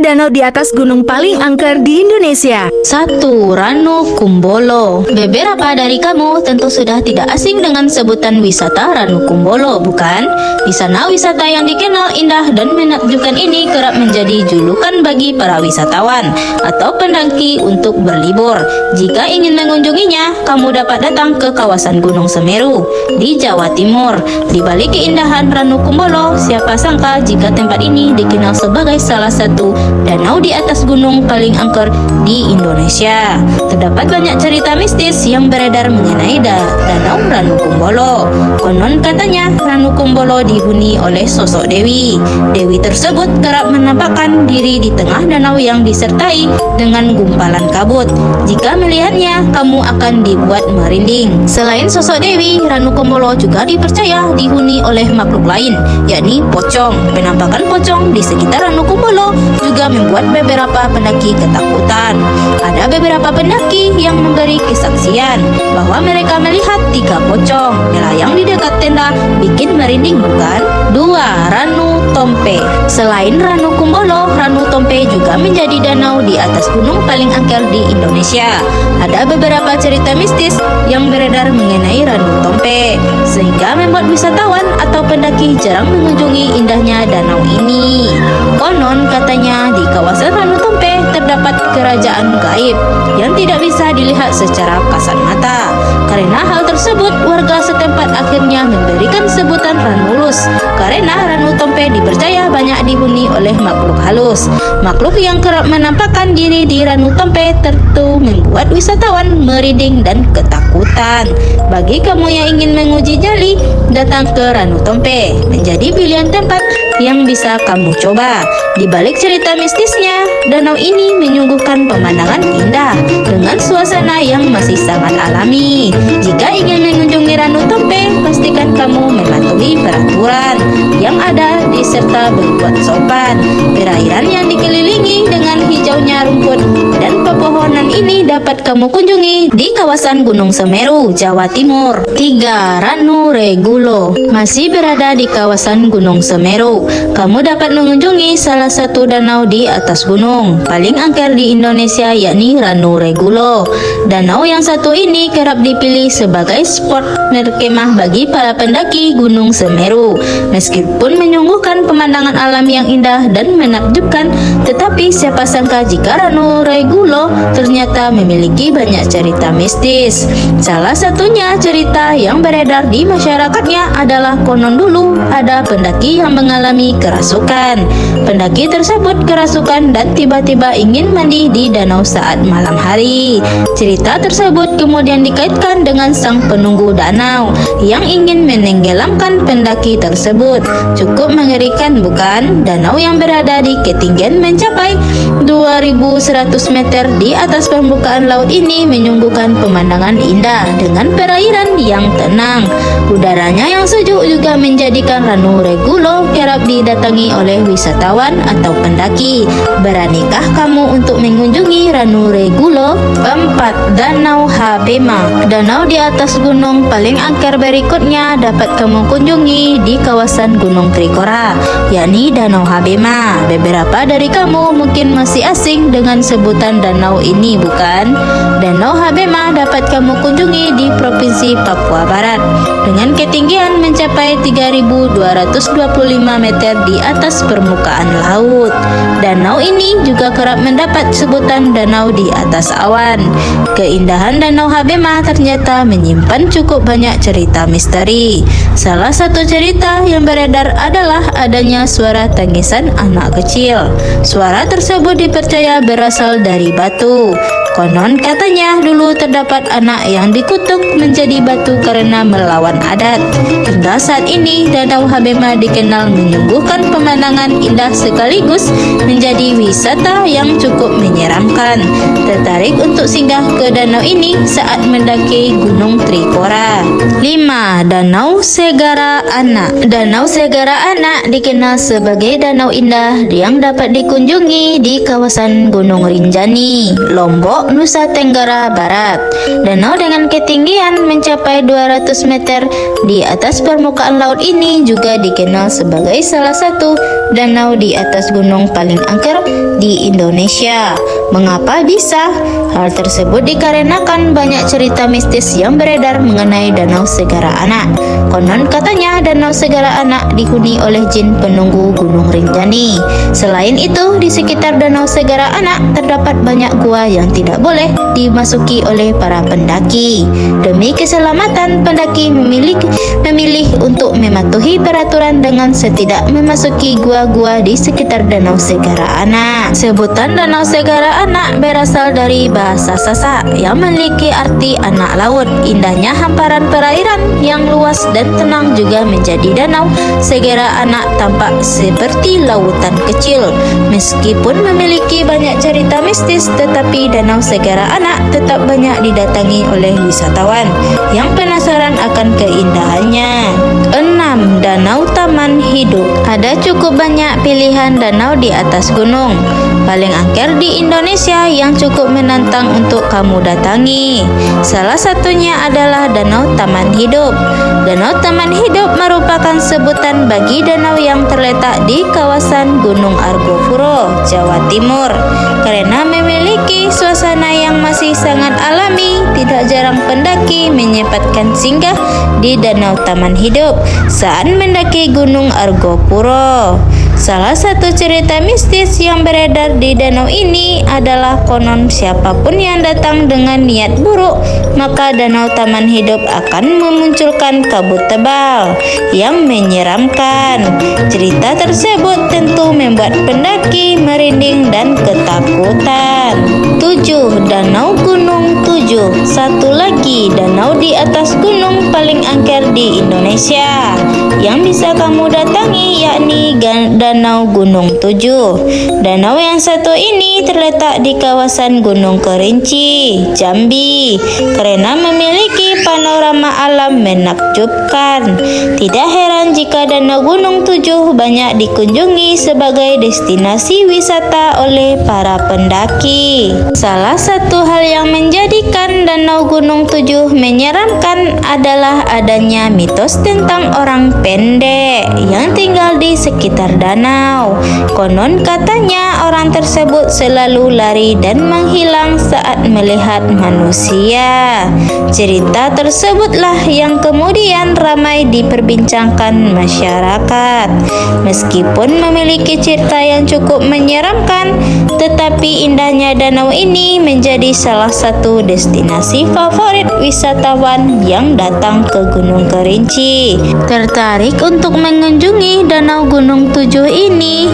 danau di atas gunung paling angker di Indonesia? 1. Ranu Kumbolo. Beberapa dari kamu tentu sudah tidak asing dengan sebutan wisata Ranu Kumbolo, bukan? Di sana wisata yang dikenal indah dan menakjubkan ini kerap menjadi julukan bagi para wisatawan atau pendaki untuk berlibur. Jika ingin mengunjunginya, kamu dapat datang ke kawasan Gunung Semeru di Jawa Timur. Di balik keindahan Ranu Kumbolo, siapa sangka jika tempat ini dikenal sebagai salah satu danau di atas gunung paling angker di Indonesia. Terdapat banyak cerita mistis yang beredar mengenai danau Ranu Kumbolo. Konon katanya Ranu Kumbolo dihuni oleh sosok dewi. Dewi tersebut kerap menampakkan diri di tengah danau yang disertai dengan gumpalan kabut. Jika melihatnya, kamu akan dibuat merinding. Selain sosok dewi, Ranu Kumbolo juga dipercaya dihuni oleh makhluk lain, yakni pocong. Penampakan pocong di sekitar Ranu Kumbolo juga membuat beberapa pendaki ketakutan. Ada beberapa pendaki yang memberi kesaksian bahwa mereka melihat 3 pocong melayang di dekat tenda, bikin merinding, bukan? 2. Ranu Tompe. Selain Ranu Kumbolo, Ranu Tompe juga menjadi danau di atas gunung paling angker di Indonesia. Ada beberapa cerita mistis yang beredar mengenai Ranu Tompe, sehingga membuat wisatawan atau pendaki jarang mengunjungi indahnya danau ini. Konon katanya di kawasan Ranu Tompe terdapat kerajaan gaib yang tidak bisa dilihat secara kasat mata. Karena hal tersebut, warga setempat akhirnya memberikan sebutan Ranulus, karena Ranu Tompe dipercaya banyak dihuni oleh makhluk halus. Makhluk yang kerap menampakkan diri di Ranu Tompe tentu membuat wisatawan merinding dan ketakutan. Bagi kamu yang ingin menguji nyali, datang ke Ranu Tompe menjadi pilihan tempat yang bisa kamu coba. Di balik cerita mistisnya, danau ini menyuguhkan pemandangan indah dengan suasana yang masih sangat alami. Jika ingin mengunjungi Ranu Tompe, pastikan kamu mematuhi peraturan yang ada serta berbuat sopan. Perairan yang dikelilingi dengan hijaunya rumput dan pepohonan ini dapat kamu kunjungi di kawasan Gunung Semeru, Jawa Timur. 3. Ranu Regulo. Masih berada di kawasan Gunung Semeru, kamu dapat mengunjungi salah satu danau di atas gunung paling angker di Indonesia, yakni Ranu Regulo. Danau yang satu ini kerap dipilih sebagai spot berkemah bagi para pendaki Gunung Semeru. Meskipun menyuguhkan pemandangan alam yang indah dan menakjubkan, tetapi siapa sangka jika Ranu Regulo ternyata memiliki banyak cerita mistis. Salah satunya cerita yang beredar di masyarakatnya adalah konon dulu ada pendaki yang mengalami kerasukan. Pendaki tersebut kerasukan dan tiba-tiba ingin mandi di danau saat malam hari. Cerita tersebut kemudian dikaitkan dengan sang penunggu danau yang ingin menenggelamkan pendaki tersebut. Cukup mengerikan, bukan? Danau yang berada di ketinggian mencapai 2100 meter di atas permukaan laut ini menyuguhkan pemandangan indah dengan perairan yang tenang. Udaranya yang sejuk juga menjadikan Ranu Regulo kerap didatangi oleh wisatawan atau pendaki. Beranikah kamu untuk mengunjungi Ranu Regulo? 4. Danau Habema. Danau di atas gunung paling angker berikutnya dapat kamu kunjungi di kawasan Gunung Trikora, yakni Danau Habema. Beberapa dari kamu mungkin masih asing dengan sebutan danau ini, bukan? Danau Habema dapat kamu kunjungi di Provinsi Papua Barat dengan ketinggian mencapai 3.225 meter di atas permukaan laut. Danau ini juga kerap mendapat sebutan danau di atas awan. Keindahan Danau Habema ternyata menyimpan cukup banyak cerita misteri. Salah satu cerita yang beredar adalah adanya suara tangisan anak kecil. Suara tersebut dipercaya berasal dari batu. Konon katanya dulu terdapat anak yang dikutuk menjadi batu karena melawan adat. Hingga saat ini Danau Habema dikenal menyuguhkan pemandangan indah sekaligus menjadi wisata yang cukup menyeramkan. Tertarik untuk singgah ke danau ini saat mendaki Gunung Trikora. 5. Danau Segara Anak. Danau Segara Anak dikenal sebagai danau indah yang dapat dikunjungi di kawasan Gunung Rinjani, Lombok, Nusa Tenggara Barat. Danau dengan ketinggian mencapai 200 meter di atas permukaan laut ini juga dikenal sebagai salah satu danau di atas gunung paling angker di Indonesia. Mengapa bisa? Hal tersebut dikarenakan banyak cerita mistis yang beredar mengenai Danau Segara Anak. Konon katanya Danau Segara Anak dihuni oleh jin penunggu Gunung Rinjani. Selain itu, di sekitar Danau Segara Anak terdapat banyak gua yang tidak boleh dimasuki oleh para pendaki. Demi keselamatan, pendaki memilih untuk mematuhi peraturan dengan tidak memasuki gua-gua di sekitar Danau Segara Anak. Sebutan Danau Segara Anak berasal dari bahasa Sasak yang memiliki arti anak laut. Indahnya hamparan perairan yang luas dan tenang juga menjadi Danau Segara Anak tampak seperti lautan kecil. Meskipun memiliki banyak cerita mistis, tetapi Danau Segara Anak tetap banyak didatangi oleh wisatawan yang penasaran akan keindahannya. 6. Danau Taman Hidup. Ada cukup banyak pilihan danau di atas gunung paling angker di Indonesia yang cukup menantang untuk kamu datangi. Salah satunya adalah Danau Taman Hidup. Danau Taman Hidup merupakan sebutan bagi danau yang terletak di kawasan Gunung Argopuro, Jawa Timur. Karena memiliki suasana yang masih sangat alami, tidak jarang pendaki menyempatkan singgah di Danau Taman Hidup saat mendaki Gunung Argopuro. Salah satu cerita mistis yang beredar di danau ini adalah konon siapapun yang datang dengan niat buruk, maka Danau Taman Hidup akan memunculkan kabut tebal yang menyeramkan. Cerita tersebut tentu membuat pendaki merinding dan ketakutan. 7. Danau Gunung Tujuh. Satu lagi danau di atas gunung paling angker di Indonesia yang bisa kamu datangi, yakni Danau Gunung Tujuh. Danau yang satu ini terletak di kawasan Gunung Kerinci, Jambi, karena memiliki panorama alam menakjubkan. Tidak heran jika Danau Gunung Tujuh banyak dikunjungi sebagai destinasi wisata oleh para pendaki. Salah satu hal yang menjadikan Danau Gunung Tujuh menyeramkan adalah adanya mitos tentang orang pendek yang tinggal di sekitar danau. Konon katanya orang tersebut selalu lari dan menghilang saat melihat manusia. Cerita tersebutlah yang kemudian ramai diperbincangkan masyarakat. Meskipun memiliki cerita yang cukup menyeramkan, tetapi indahnya danau ini menjadi salah satu destinasi favorit wisatawan yang datang ke Gunung Kerinci. Tertarik untuk mengunjungi Danau Gunung Tujuh ini?